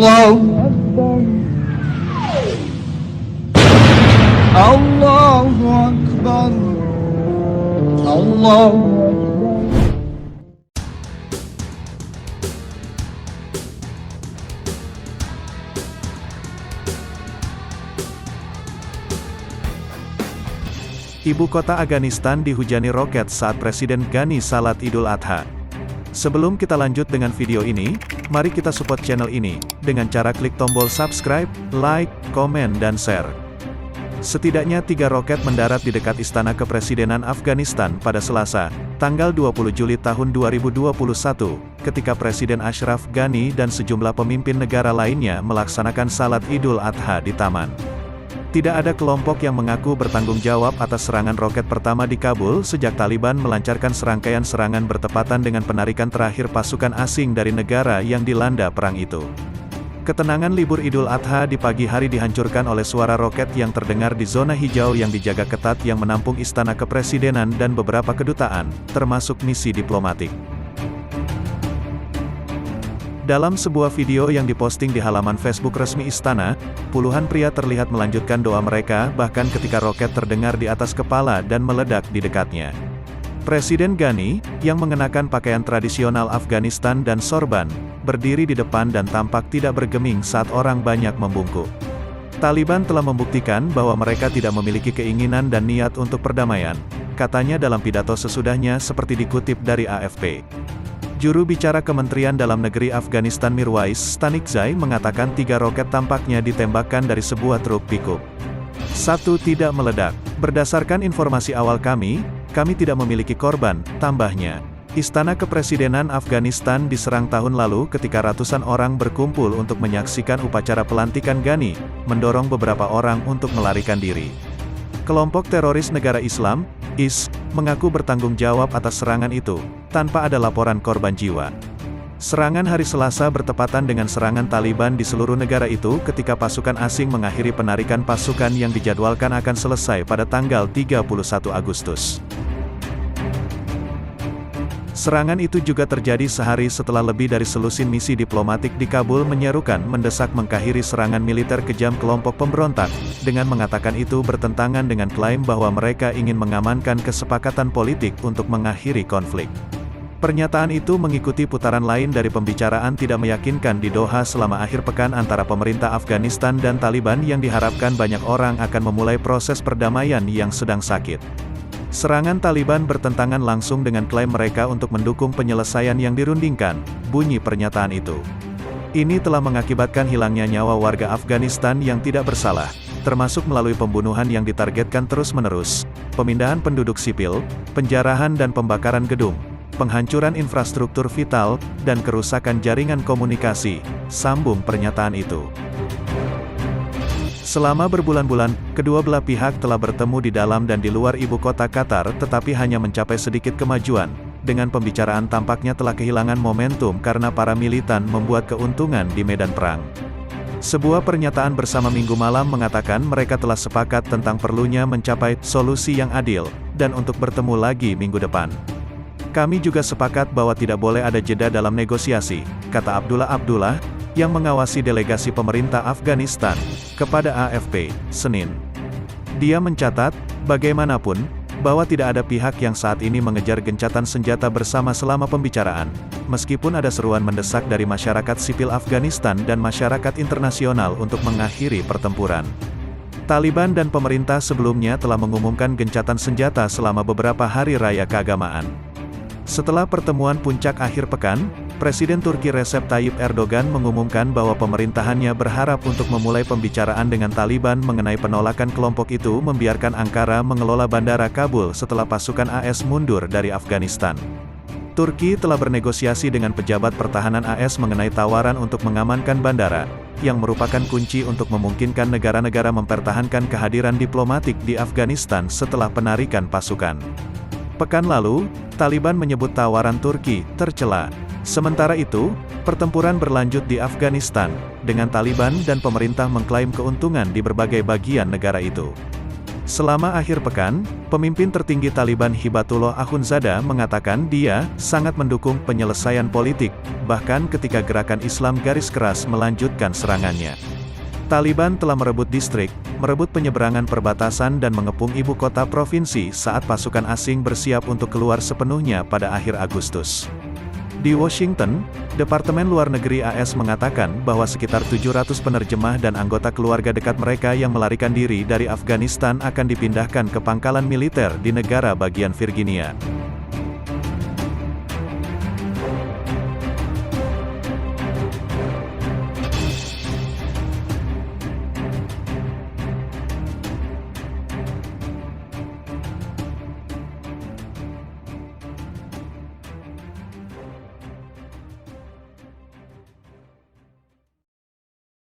Allahu Akbar. Allahu Ibu kota Afghanistan dihujani roket saat Presiden Ghani salat Idul Adha. Sebelum kita lanjut dengan video ini, mari kita support channel ini, dengan cara klik tombol subscribe, like, komen dan share. Setidaknya 3 roket mendarat di dekat Istana Kepresidenan Afghanistan pada Selasa, tanggal 20 Juli tahun 2021, ketika Presiden Ashraf Ghani dan sejumlah pemimpin negara lainnya melaksanakan salat Idul Adha di taman. Tidak ada kelompok yang mengaku bertanggung jawab atas serangan roket pertama di Kabul sejak Taliban melancarkan serangkaian serangan bertepatan dengan penarikan terakhir pasukan asing dari negara yang dilanda perang itu. Ketenangan libur Idul Adha di pagi hari dihancurkan oleh suara roket yang terdengar di zona hijau yang dijaga ketat yang menampung Istana Kepresidenan dan beberapa kedutaan, termasuk misi diplomatik. Dalam sebuah video yang diposting di halaman Facebook resmi Istana, puluhan pria terlihat melanjutkan doa mereka bahkan ketika roket terdengar di atas kepala dan meledak di dekatnya. Presiden Ghani, yang mengenakan pakaian tradisional Afghanistan dan sorban, berdiri di depan dan tampak tidak bergeming saat orang banyak membungkuk. Taliban telah membuktikan bahwa mereka tidak memiliki keinginan dan niat untuk perdamaian, katanya dalam pidato sesudahnya seperti dikutip dari AFP. Juru bicara Kementerian Dalam Negeri Afghanistan Mirwais Stanikzai mengatakan 3 roket tampaknya ditembakkan dari sebuah truk pickup. 1 tidak meledak. Berdasarkan informasi awal kami tidak memiliki korban, tambahnya. Istana Kepresidenan Afghanistan diserang tahun lalu ketika ratusan orang berkumpul untuk menyaksikan upacara pelantikan Ghani, mendorong beberapa orang untuk melarikan diri. Kelompok teroris negara Islam, IS, mengaku bertanggung jawab atas serangan itu, tanpa ada laporan korban jiwa. Serangan hari Selasa bertepatan dengan serangan Taliban di seluruh negara itu ketika pasukan asing mengakhiri penarikan pasukan yang dijadwalkan akan selesai pada tanggal 31 Agustus. Serangan itu juga terjadi sehari setelah lebih dari selusin misi diplomatik di Kabul menyerukan mendesak mengakhiri serangan militer kejam kelompok pemberontak, dengan mengatakan itu bertentangan dengan klaim bahwa mereka ingin mengamankan kesepakatan politik untuk mengakhiri konflik. Pernyataan itu mengikuti putaran lain dari pembicaraan tidak meyakinkan di Doha selama akhir pekan antara pemerintah Afghanistan dan Taliban yang diharapkan banyak orang akan memulai proses perdamaian yang sedang sakit. Serangan Taliban bertentangan langsung dengan klaim mereka untuk mendukung penyelesaian yang dirundingkan, bunyi pernyataan itu. Ini telah mengakibatkan hilangnya nyawa warga Afghanistan yang tidak bersalah, termasuk melalui pembunuhan yang ditargetkan terus-menerus, pemindahan penduduk sipil, penjarahan dan pembakaran gedung, penghancuran infrastruktur vital, dan kerusakan jaringan komunikasi, sambung pernyataan itu. Selama berbulan-bulan, kedua belah pihak telah bertemu di dalam dan di luar ibu kota Qatar tetapi hanya mencapai sedikit kemajuan, dengan pembicaraan tampaknya telah kehilangan momentum karena para militan membuat keuntungan di medan perang. Sebuah pernyataan bersama Minggu malam mengatakan mereka telah sepakat tentang perlunya mencapai solusi yang adil, dan untuk bertemu lagi minggu depan. Kami juga sepakat bahwa tidak boleh ada jeda dalam negosiasi, kata Abdullah, yang mengawasi delegasi pemerintah Afghanistan, kepada AFP, Senin. Dia mencatat, bagaimanapun, bahwa tidak ada pihak yang saat ini mengejar gencatan senjata bersama selama pembicaraan, meskipun ada seruan mendesak dari masyarakat sipil Afghanistan dan masyarakat internasional untuk mengakhiri pertempuran. Taliban dan pemerintah sebelumnya telah mengumumkan gencatan senjata selama beberapa hari raya keagamaan. Setelah pertemuan puncak akhir pekan, Presiden Turki Recep Tayyip Erdogan mengumumkan bahwa pemerintahannya berharap untuk memulai pembicaraan dengan Taliban mengenai penolakan kelompok itu membiarkan Ankara mengelola bandara Kabul setelah pasukan AS mundur dari Afghanistan. Turki telah bernegosiasi dengan pejabat pertahanan AS mengenai tawaran untuk mengamankan bandara, yang merupakan kunci untuk memungkinkan negara-negara mempertahankan kehadiran diplomatik di Afghanistan setelah penarikan pasukan. Pekan lalu, Taliban menyebut tawaran Turki tercela. Sementara itu, pertempuran berlanjut di Afghanistan, dengan Taliban dan pemerintah mengklaim keuntungan di berbagai bagian negara itu. Selama akhir pekan, pemimpin tertinggi Taliban Hibatullah Akhundzada mengatakan dia sangat mendukung penyelesaian politik, bahkan ketika gerakan Islam garis keras melanjutkan serangannya. Taliban telah merebut distrik, merebut penyeberangan perbatasan dan mengepung ibu kota provinsi saat pasukan asing bersiap untuk keluar sepenuhnya pada akhir Agustus. Di Washington, Departemen Luar Negeri AS mengatakan bahwa sekitar 700 penerjemah dan anggota keluarga dekat mereka yang melarikan diri dari Afghanistan akan dipindahkan ke pangkalan militer di negara bagian Virginia.